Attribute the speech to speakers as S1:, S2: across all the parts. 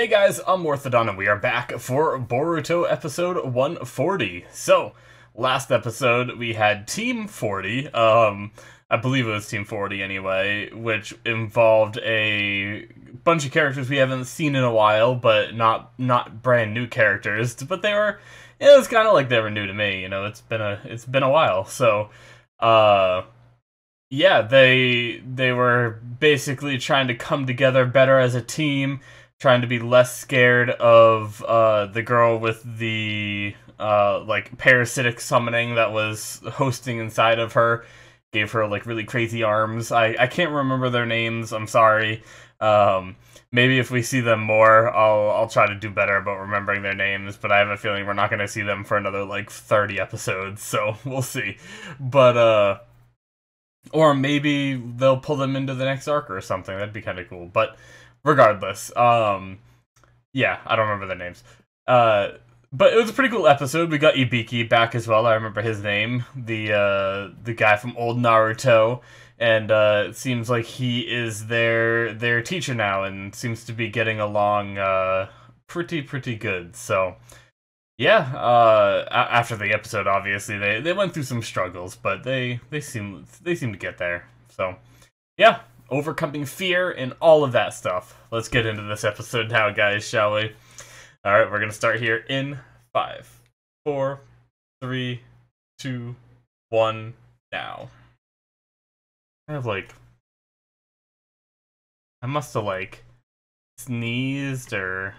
S1: Hey guys, I'm Morthadon and we are back for Boruto episode 140. So, last episode we had Team 40, I believe it was Team 40 anyway, which involved a bunch of characters we haven't seen in a while, but not brand new characters, but it was kind of like they were new to me, it's been a while. So, uh yeah, they were basically trying to come together better as a team, trying to be less scared of the girl with the like parasitic summoning that was hosting inside of her. Gave her like really crazy arms. I can't remember their names. I'm sorry. Um, Maybe if we see them more, I'll try to do better about remembering their names. But I have a feeling we're not going to see them for another like 30 episodes. So we'll see. But or maybe they'll pull them into the next arc or something. That'd be kind of cool. But regardless, yeah, I don't remember their names. But it was a pretty cool episode. We got Ibiki back as well. I remember his name, the guy from old Naruto, and it seems like he is their teacher now, and seems to be getting along pretty good. So yeah, after the episode, obviously they went through some struggles, but they seem to get there. So yeah, overcoming fear and all of that stuff. Let's get into this episode now, guys, shall we? All right, we're gonna start here in 5, 4, 3, 2, 1. Now, I have like I must have like sneezed or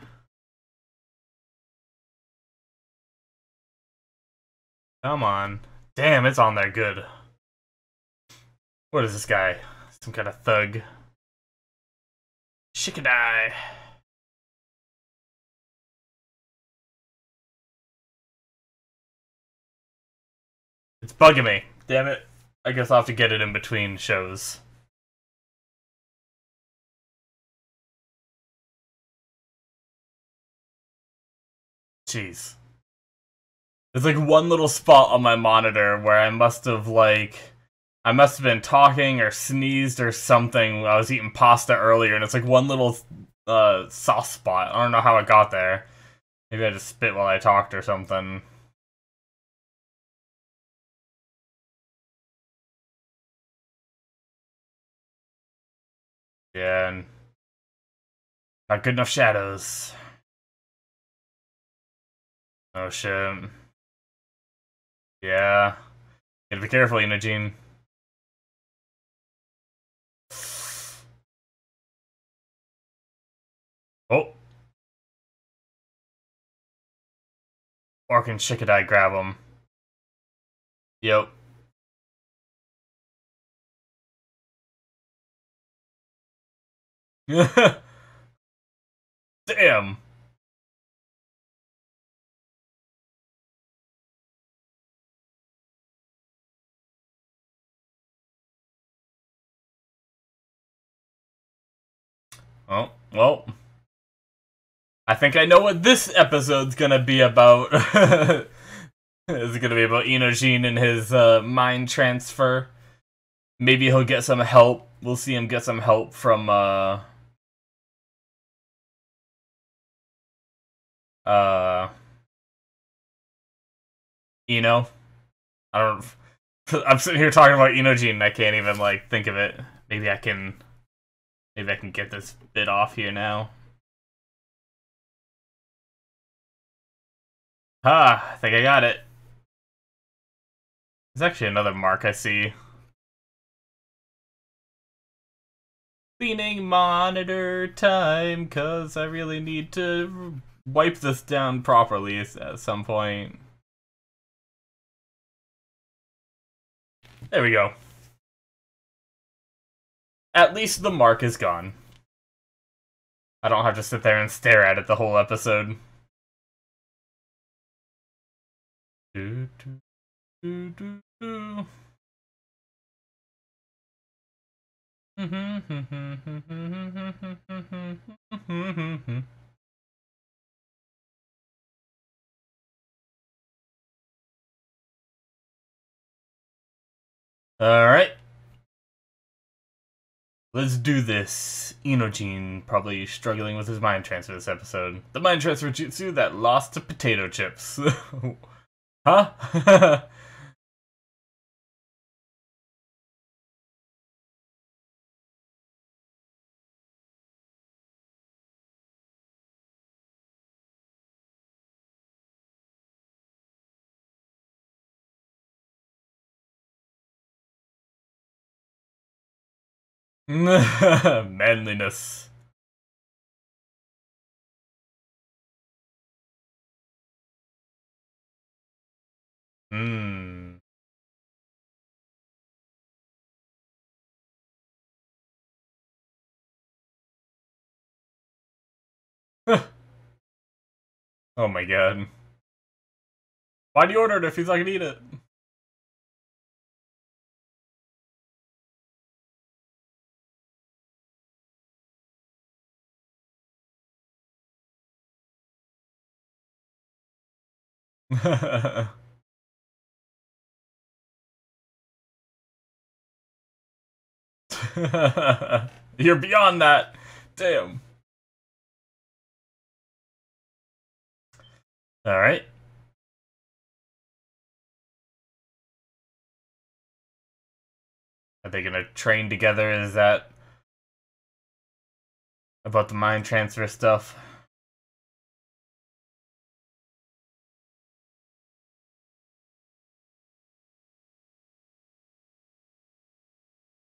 S1: come on. Damn, it's on there good. What is this guy? Some kind of thug. Shikadai. It's bugging me. Damn it. I guess I'll have to get it in between shows. Jeez. There's like one little spot on my monitor where I must have been talking or sneezed or something. I was eating pasta earlier, and it's like one little soft spot. I don't know how it got there. Maybe I just spit while I talked or something. Yeah, and not good enough shadows. Oh shit. Yeah. Gotta be careful, Inojin. Oh. Or can Shikadai grab him? Yep. Damn. Oh, well. I think I know what this episode's gonna be about. It's gonna be about Inojin and his mind transfer. Maybe he'll get some help. We'll see him get some help from uh Ino. I don't. I'm sitting here talking about Inojin and I can't even like think of it. Maybe I can. Maybe I can get this bit off here now. Ah, I think I got it. There's actually another mark I see. Cleaning monitor time, cause I really need to wipe this down properly at some point. There we go. At least the mark is gone. I don't have to sit there and stare at it the whole episode. Do, do, do, do, do. Alright. Let's do this. Inojin probably struggling with his mind transfer this episode. The mind transfer jutsu that lost to potato chips. Huh? Manliness. Hmm. Oh my god. Why'd you order it if he's not gonna eat it? You're beyond that. Damn. Alright. Are they gonna train together? Is that about the mind transfer stuff?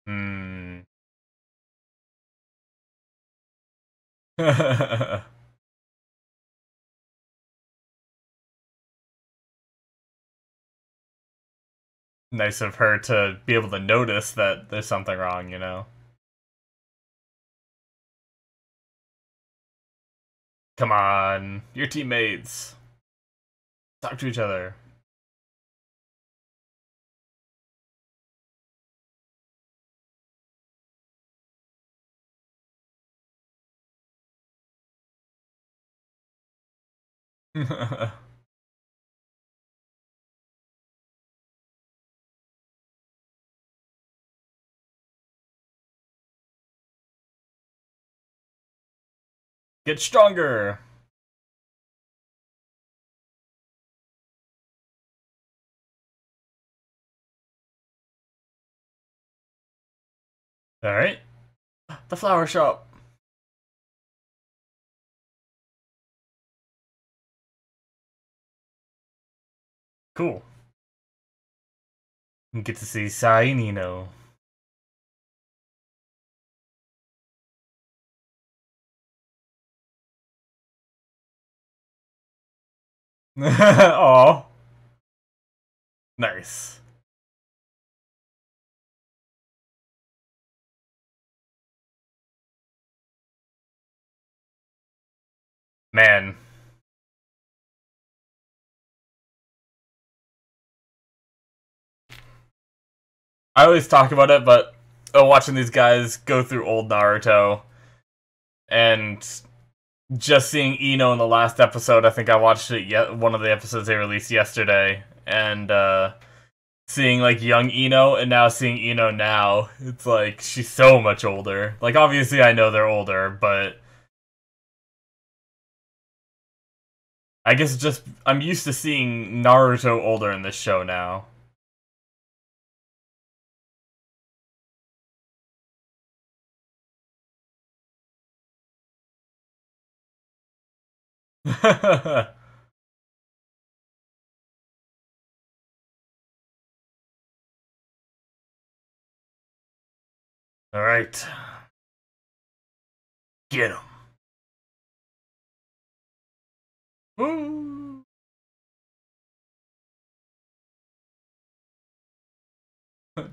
S1: Hmm. Nice of her to be able to notice that there's something wrong, you know? Come on, your teammates. Talk to each other. Get stronger! Alright. The flower shop. Cool. You get to see Sai and Ino. Aw. Nice. Man. I always talk about it, but watching these guys go through old Naruto and just seeing Ino in the last episode, I think I watched it yet one of the episodes they released yesterday, and seeing like young Ino and now seeing Ino now, it's like she's so much older. Like obviously I know they're older, but I guess it's just I'm used to seeing Naruto older in this show now. All right, get him. Woo.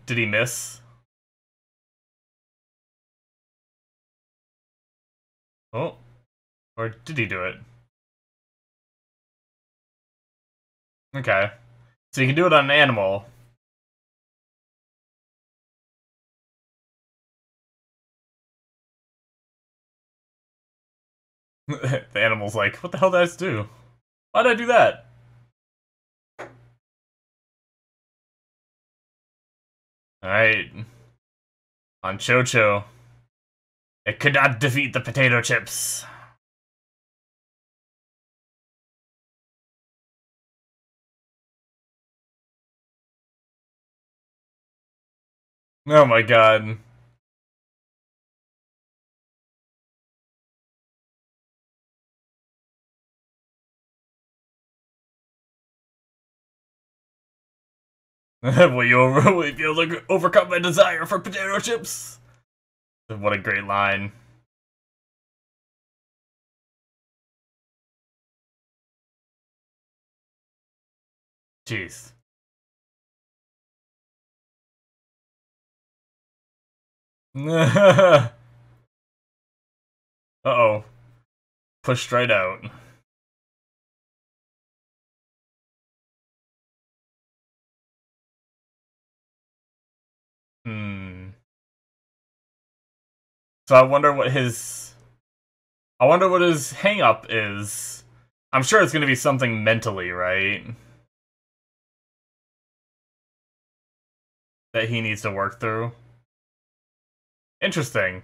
S1: Did he miss? Oh, or did he do it? Okay, so you can do it on an animal. The animal's like, what the hell did I just do? Why did I do that? Alright. On Chocho. It could not defeat the potato chips. Oh my god. Will you be able to overcome my desire for potato chips? What a great line. Jeez. Uh-oh. Pushed right out. Hmm. So I wonder what his hang-up is. I'm sure it's gonna be something mentally, right? That he needs to work through. Interesting.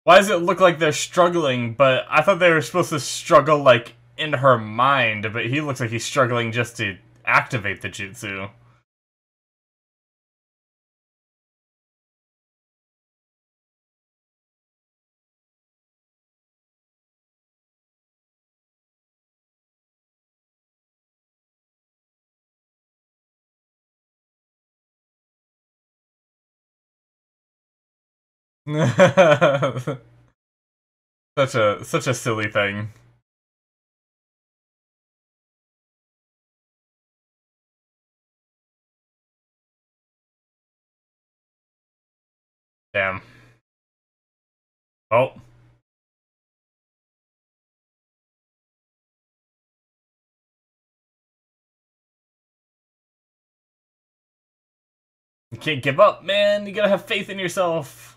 S1: Why does it look like they're struggling, but I thought they were supposed to struggle, like, in her mind, but he looks like he's struggling just to activate the jutsu. Such a silly thing. Damn. Oh. You can't give up, man. You gotta have faith in yourself.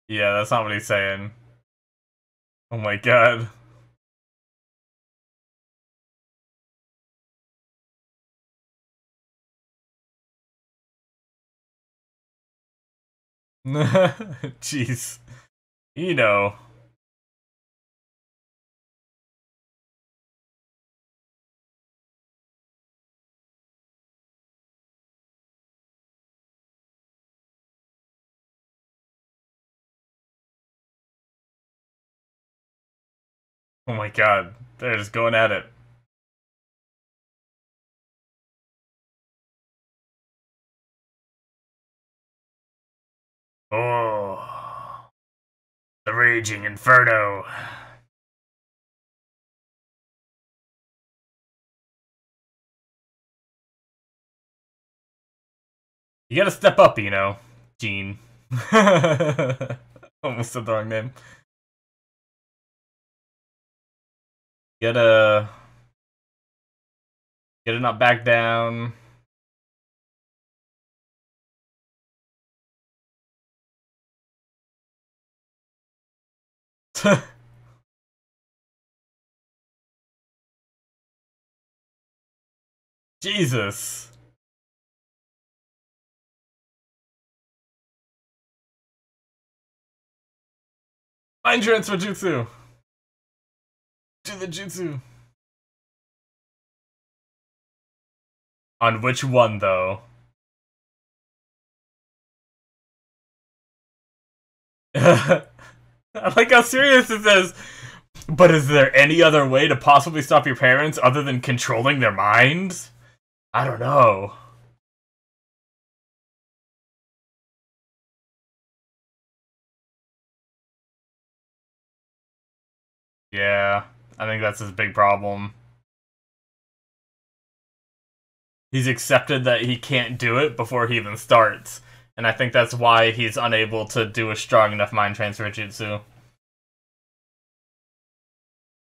S1: Yeah, that's not what he's saying. Oh my god. Jeez. You know. Oh my god. They're just going at it. Oh. The Raging Inferno. You gotta step up, you know, Gene. Almost said the wrong name. Gotta... Gotta not back down. Jesus. Mind Transfer Jutsu. Do the jutsu. On which one, though? I like how serious it is. But is there any other way to possibly stop your parents other than controlling their minds? I don't know. Yeah, I think that's his big problem. He's accepted that he can't do it before he even starts. and I think that's why he's unable to do a strong enough mind transfer jutsu.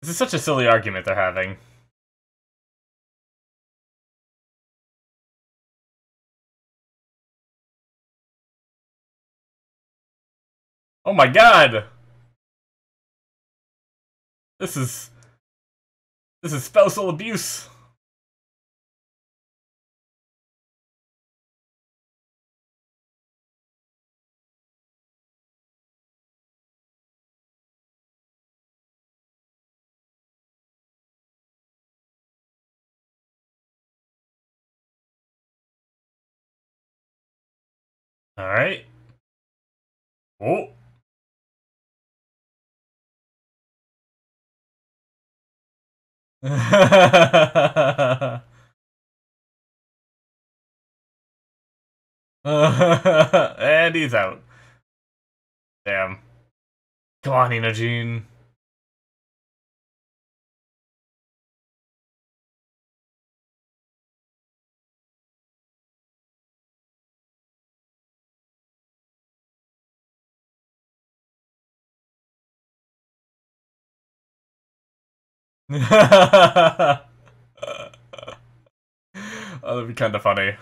S1: This is such a silly argument they're having. Oh my god! This is spousal abuse. All right. Oh. And he's out. Damn. Come on, Inojin. Oh, that'd be kind of funny.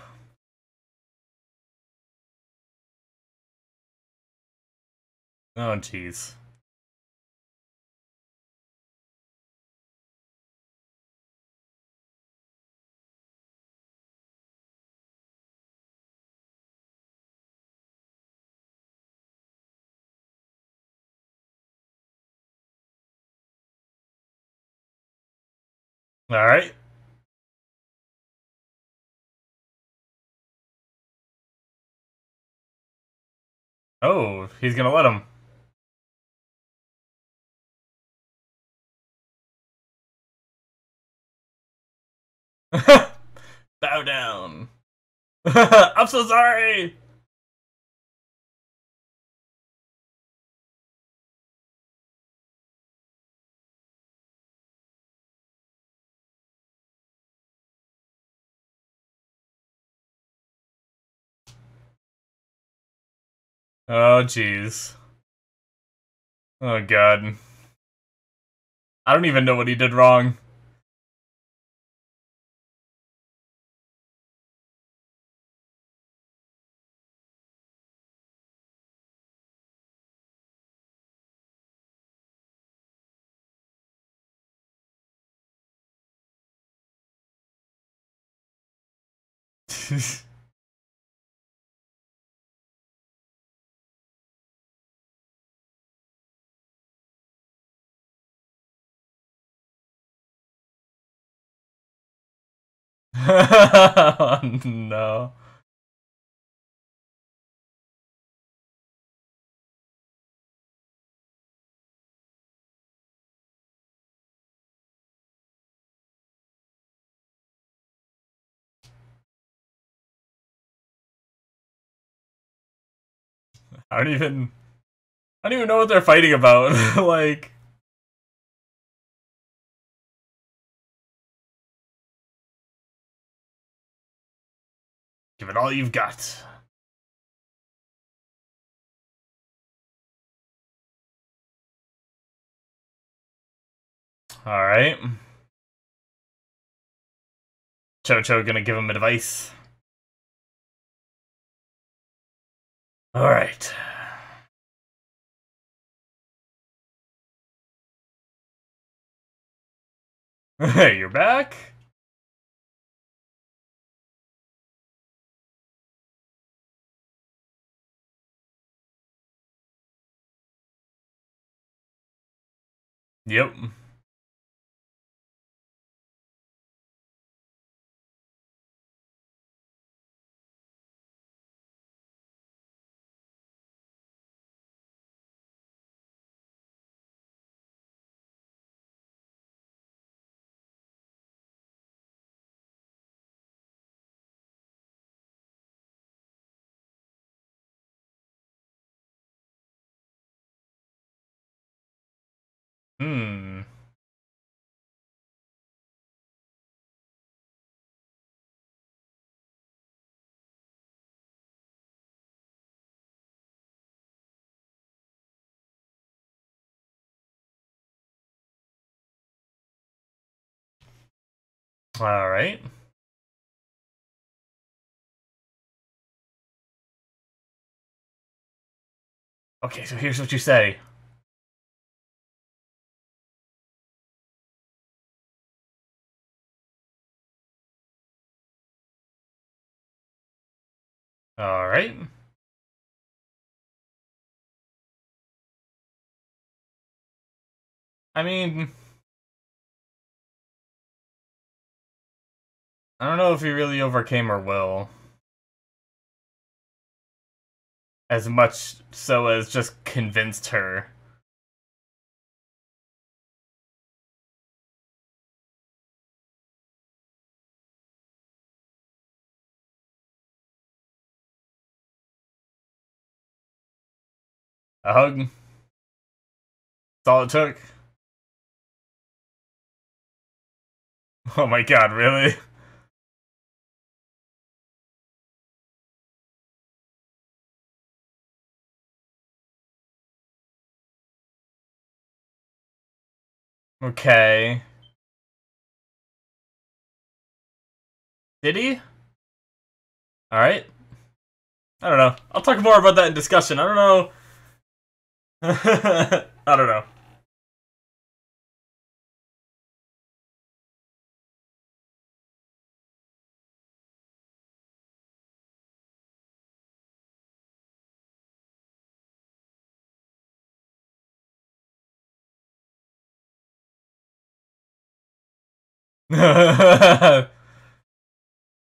S1: Oh, jeez. All right. Oh, he's gonna let him. Bow down. I'm so sorry. Oh, jeez. Oh, God. I don't even know what he did wrong. Oh, no. I don't even know what they're fighting about. Like, give it all you've got. All right. Cho gonna give him advice. All right. Hey, you're back? Yep. Hmm. Alright. Okay, so here's what you say. Alright. I mean, I don't know if he really overcame her will. As much so as just convinced her. A hug. That's all it took. Oh my god, really? Okay. Did he? Alright. I don't know. I'll talk more about that in discussion. I don't know. I don't know.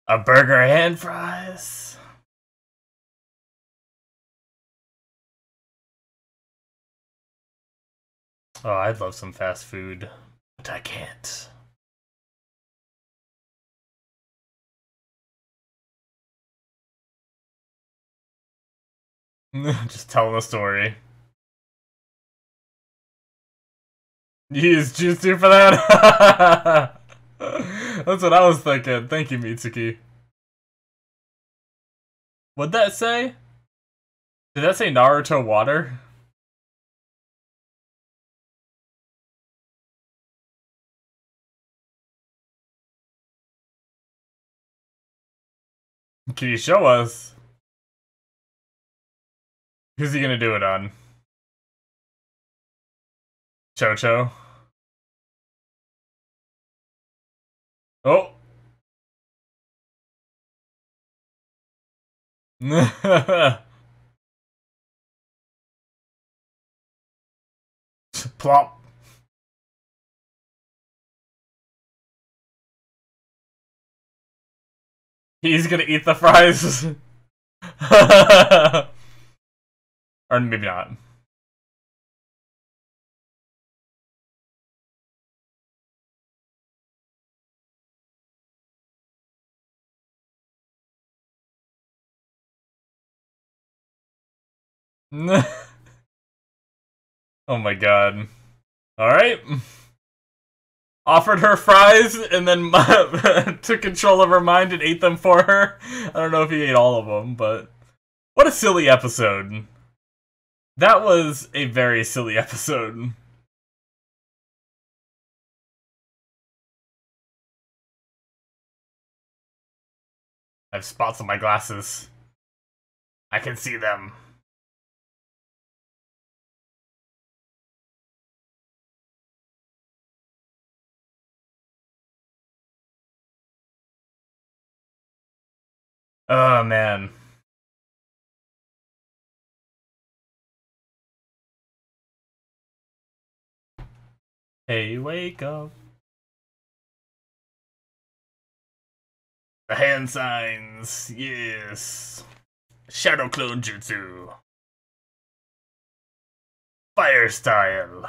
S1: A burger and fries. Oh, I'd love some fast food, but I can't. Just telling a story. You use jutsu for that? That's what I was thinking. Thank you, Mitsuki. What'd that say? Did that say Naruto water? Can you show us? Who's he gonna do it on? Chocho? Oh! Plop. He's gonna eat the fries. Or maybe not. Oh my god. Alright. Offered her fries and then took control of her mind and ate them for her. I don't know if he ate all of them, but what a silly episode. That was a very silly episode. I have spots on my glasses. I can see them. Oh man. Hey, wake up. The hand signs. Yes. Shadow clone jutsu. Fire style.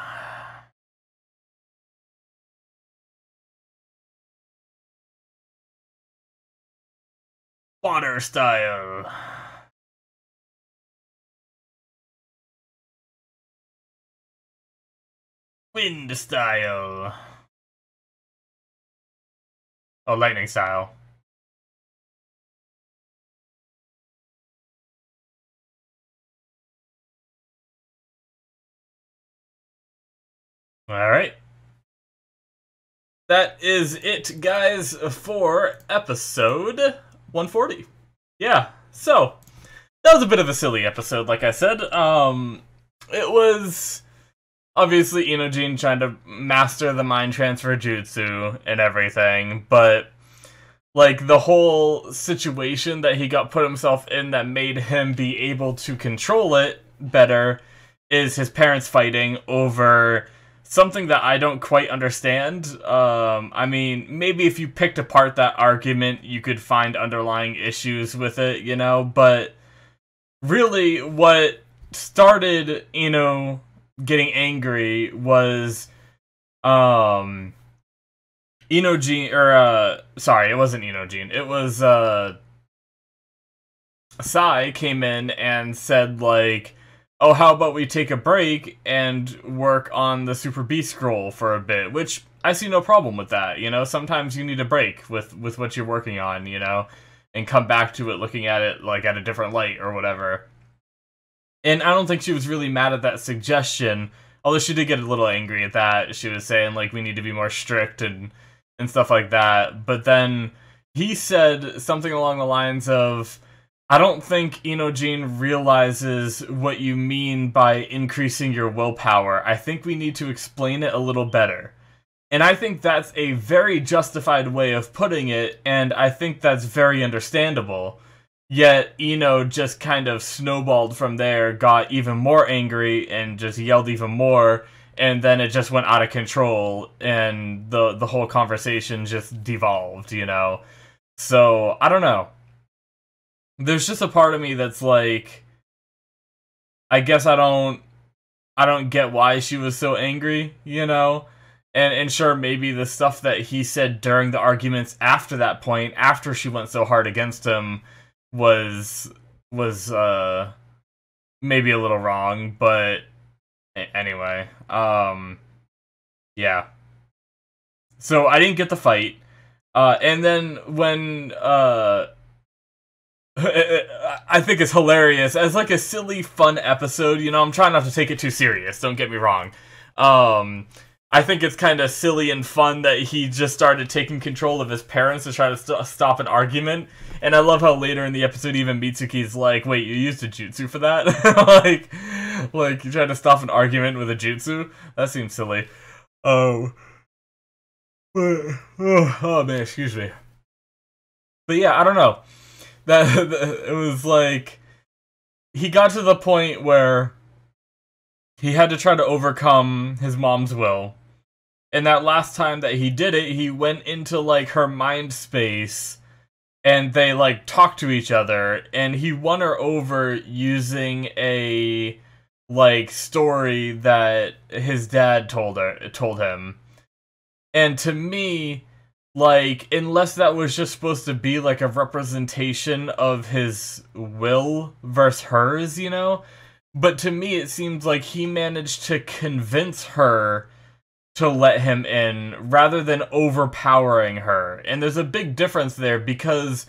S1: Water style. Wind style. Oh, lightning style. Alright. that is it, guys, for episode 140. Yeah, so that was a bit of a silly episode, like I said. It was obviously Inojin trying to master the Mind Transfer Jutsu and everything, but like the whole situation that he got put himself in that made him be able to control it better is his parents fighting over something that I don't quite understand. I mean, maybe if you picked apart that argument, you could find underlying issues with it, you know, but really what started, you know, getting angry was, Inojin, or, sorry, it wasn't Inojin, it was, Sai came in and said, like, oh, how about we take a break and work on the Super Beast Scroll for a bit, which I see no problem with that, you know, sometimes you need a break with what you're working on, you know, and come back to it looking at it, like, at a different light or whatever. And I don't think she was really mad at that suggestion, although she did get a little angry at that. She was saying, like, we need to be more strict and stuff like that. But then he said something along the lines of, I don't think Inojin realizes what you mean by increasing your willpower. I think we need to explain it a little better. And I think that's a very justified way of putting it, and I think that's very understandable. Yet, Ino just kind of snowballed from there, got even more angry, and just yelled even more, and then it just went out of control, and the whole conversation just devolved, you know? So, I don't know. There's just a part of me that's like, I guess I don't get why she was so angry, you know? And sure, maybe the stuff that he said during the arguments after that point, after she went so hard against him, was maybe a little wrong, but anyway, yeah. So I didn't get the fight, and then when I think it's hilarious as like a silly, fun episode. You know, I'm trying not to take it too serious. Don't get me wrong. I think it's kind of silly and fun that he just started taking control of his parents to try to stop an argument. And I love how later in the episode even Mitsuki's like, wait, you used a jutsu for that? like you tried to stop an argument with a jutsu? That seems silly. Oh man, excuse me. But yeah, I don't know. It was like, he got to the point where he had to try to overcome his mom's will. And that last time that he did it, he went into, like, her mind space, and they, like, talked to each other, and he won her over using a, like, story that his dad told him. And to me, like, unless that was just supposed to be, like, a representation of his will versus hers, you know? But to me, it seems like he managed to convince her to let him in, rather than overpowering her. And there's a big difference there, because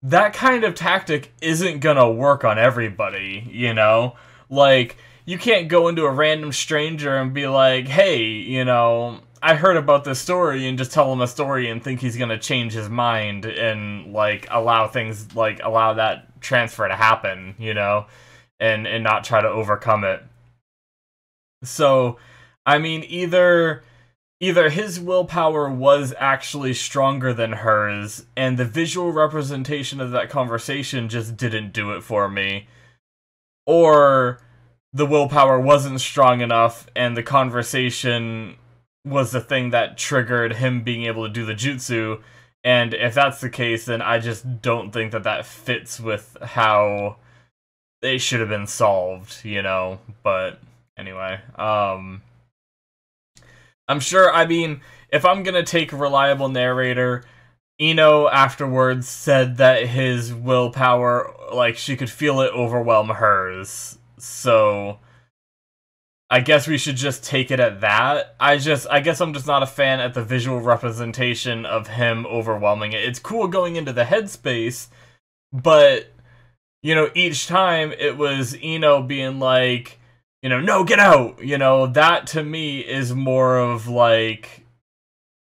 S1: that kind of tactic isn't gonna work on everybody, you know? Like, you can't go into a random stranger and be like, hey, you know, I heard about this story, and just tell him a story and think he's gonna change his mind and, like, allow that transfer to happen, you know? And not try to overcome it. So, I mean, either his willpower was actually stronger than hers, and the visual representation of that conversation just didn't do it for me, or the willpower wasn't strong enough, and the conversation was the thing that triggered him being able to do the jutsu. And if that's the case, then I just don't think that fits with how they should have been solved, you know? But anyway, I'm sure, I mean, if I'm gonna take a reliable narrator, Ino afterwards said that his willpower, like, she could feel it overwhelm hers. So I guess we should just take it at that. I guess I'm just not a fan at the visual representation of him overwhelming it. It's cool going into the headspace, but, you know, each time it was Ino being like, you know, no, get out! You know, that to me is more of, like,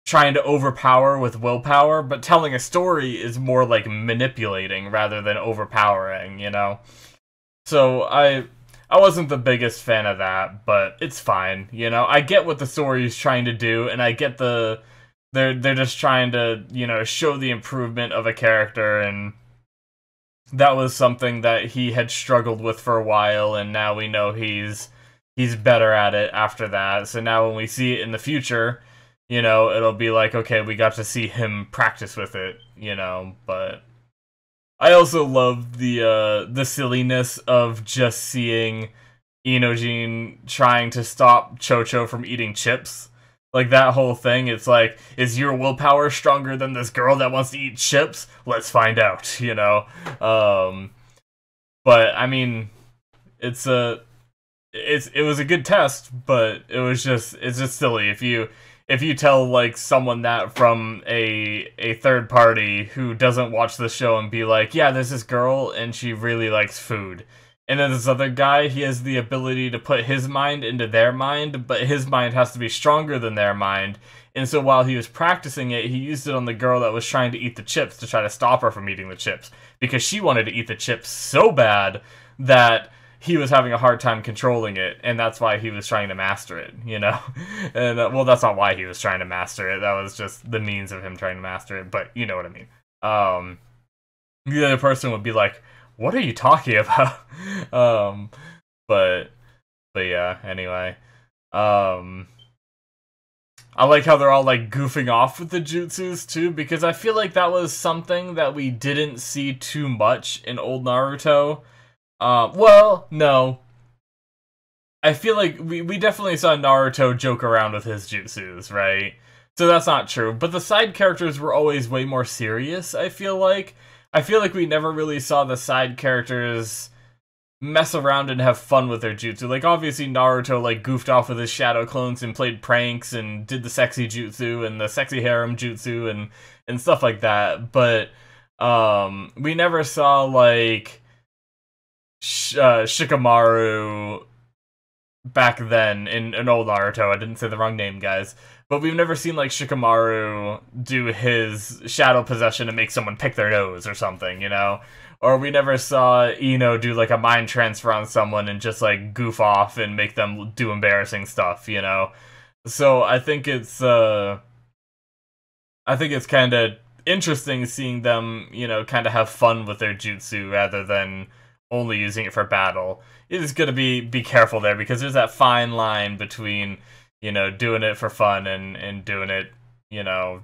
S1: trying to overpower with willpower, but telling a story is more like manipulating rather than overpowering, you know? So I wasn't the biggest fan of that, but it's fine, you know? I get what the story is trying to do, and I get they're just trying to, you know, show the improvement of a character, and that was something that he had struggled with for a while, and now we know he's better at it after that. So now when we see it in the future, you know, it'll be like, okay, we got to see him practice with it, you know, but I also love the silliness of just seeing Inojin trying to stop Chocho from eating chips. Like, that whole thing, it's like, is your willpower stronger than this girl that wants to eat chips? Let's find out, you know? But, I mean, it was a good test, but it's just silly. If you tell, like, someone that from a third party who doesn't watch the show and be like, yeah, there's this girl and she really likes food. And then this other guy, he has the ability to put his mind into their mind, but his mind has to be stronger than their mind. And so while he was practicing it, he used it on the girl that was trying to eat the chips to try to stop her from eating the chips. Because she wanted to eat the chips so bad that he was having a hard time controlling it, and that's why he was trying to master it, you know? And, well, that's not why he was trying to master it, that was just the means of him trying to master it, but you know what I mean. The other person would be like, what are you talking about? But yeah, anyway. I like how they're all, like, goofing off with the jutsus, too, because I feel like that was something that we didn't see too much in old Naruto. Well, no. I feel like we definitely saw Naruto joke around with his jutsus, right? So that's not true. But the side characters were always way more serious, I feel like. I feel like we never really saw the side characters mess around and have fun with their jutsu. Like, obviously Naruto, like, goofed off with his shadow clones and played pranks and did the sexy jutsu and the sexy harem jutsu and stuff like that. But, we never saw, like, Shikamaru back then in old Naruto. I didn't say the wrong name, guys. But we've never seen, like, Shikamaru do his shadow possession and make someone pick their nose or something, you know? Or we never saw Ino do, like, a mind transfer on someone and just, like, goof off and make them do embarrassing stuff, you know? So I think it's kind of interesting seeing them, you know, kind of have fun with their jutsu rather than only using it for battle. It is going to be careful there, because there's that fine line between, you know, doing it for fun and doing it, you know,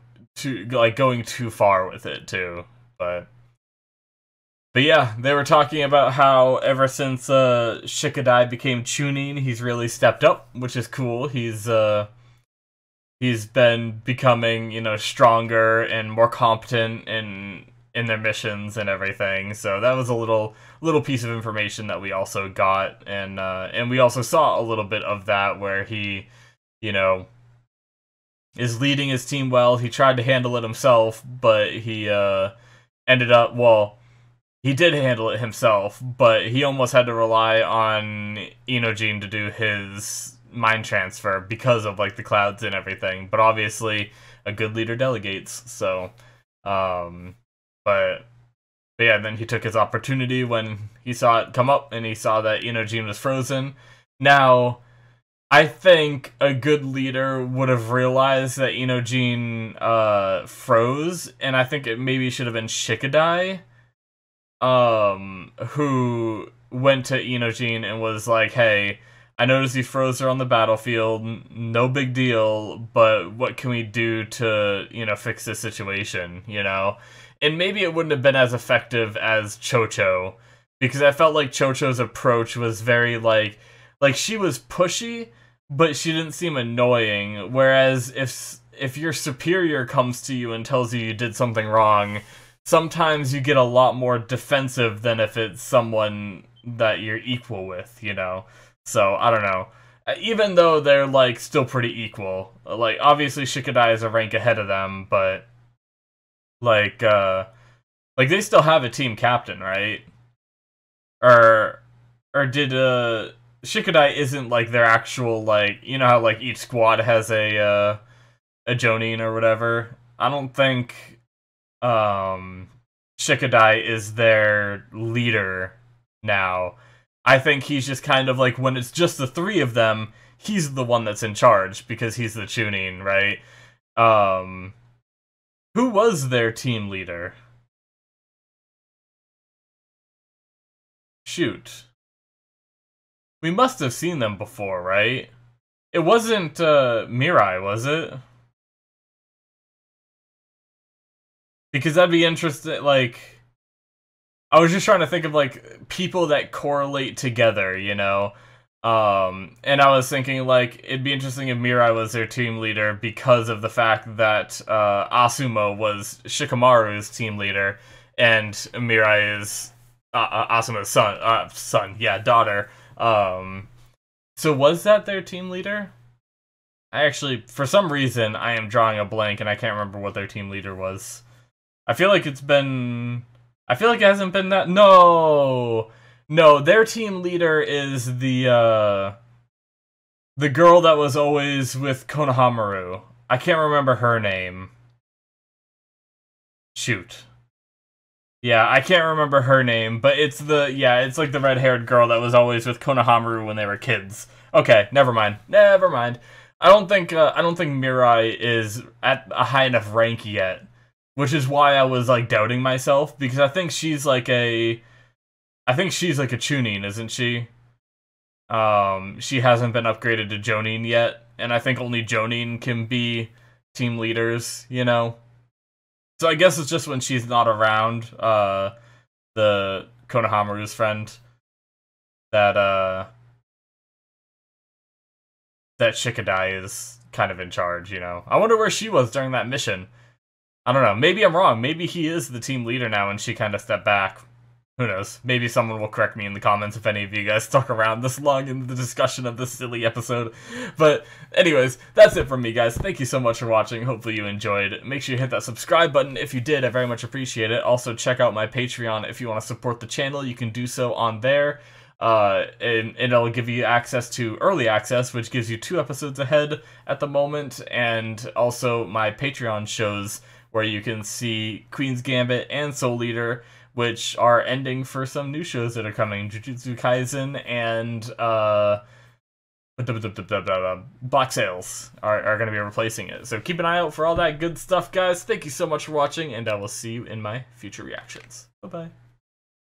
S1: like, going too far with it too. But yeah, they were talking about how ever since Shikadai became Chunin, he's really stepped up, which is cool. He's been becoming, you know, stronger and more competent in their missions and everything. So that was a little piece of information that we also got, and we also saw a little bit of that where he, you know, is leading his team well. He tried to handle it himself, but he ended up, well, he did handle it himself, but he almost had to rely on Inojin to do his mind transfer because of, like, the clouds and everything. But obviously, a good leader delegates, so, but yeah, then he took his opportunity when he saw it come up, and he saw that Inojin was frozen. Now, I think a good leader would have realized that Inojin froze, and I think it maybe should have been Shikadai, who went to Inojin and was like, hey, I noticed you froze her on the battlefield, no big deal, but what can we do to, you know, fix this situation, you know? And maybe it wouldn't have been as effective as Chocho, because I felt like Chocho's approach was very, like she was pushy, but she didn't seem annoying, whereas if your superior comes to you and tells you did something wrong, sometimes you get a lot more defensive than if it's someone that you're equal with, you know? So, I don't know. Even though they're, like, still pretty equal. Like, obviously Shikadai is a rank ahead of them, but like they still have a team captain, right? Or did Shikadai isn't, like, their actual, like, you know how, like, each squad has a a Jonin or whatever. I don't think Shikadai is their leader now. I think he's just kind of like, when it's just the three of them, he's the one that's in charge because he's the Chunin, right? Who was their team leader? Shoot. We must have seen them before, right? It wasn't Mirai, was it? Because that'd be interesting, like... I was just trying to think of, like, people that correlate together, you know? And I was thinking, like, it'd be interesting if Mirai was their team leader because of the fact that Asuma was Shikamaru's team leader, and Mirai is Asuma's daughter. So was that their team leader? I actually, for some reason, I am drawing a blank, and I can't remember what their team leader was. I feel like it hasn't been that. No, their team leader is the girl that was always with Konohamaru. I can't remember her name. Shoot. Yeah, I can't remember her name, but it's like the red-haired girl that was always with Konohamaru when they were kids. Okay, never mind. I don't think Mirai is at a high enough rank yet. Which is why I was, like, doubting myself, because I think she's like a Chunin, isn't she? She hasn't been upgraded to Jonin yet, and I think only Jonin can be team leaders, you know? So I guess it's just when she's not around, the Konohamaru's friend, that Shikadai is kind of in charge, you know? I wonder where she was during that mission. I don't know. Maybe I'm wrong. Maybe he is the team leader now and she kind of stepped back. Who knows? Maybe someone will correct me in the comments if any of you guys stuck around this long in the discussion of this silly episode. But anyways, that's it from me, guys. Thank you so much for watching. Hopefully you enjoyed. Make sure you hit that subscribe button if you did. I very much appreciate it. Also, check out my Patreon if you want to support the channel. You can do so on there. And it'll give you access to early access, which gives you 2 episodes ahead at the moment. And also my Patreon shows where you can see Queen's Gambit and Soul Eater, which are ending for some new shows that are coming. Jujutsu Kaisen and Black Sails are going to be replacing it. So keep an eye out for all that good stuff, guys. Thank you so much for watching, and I will see you in my future reactions. Bye-bye.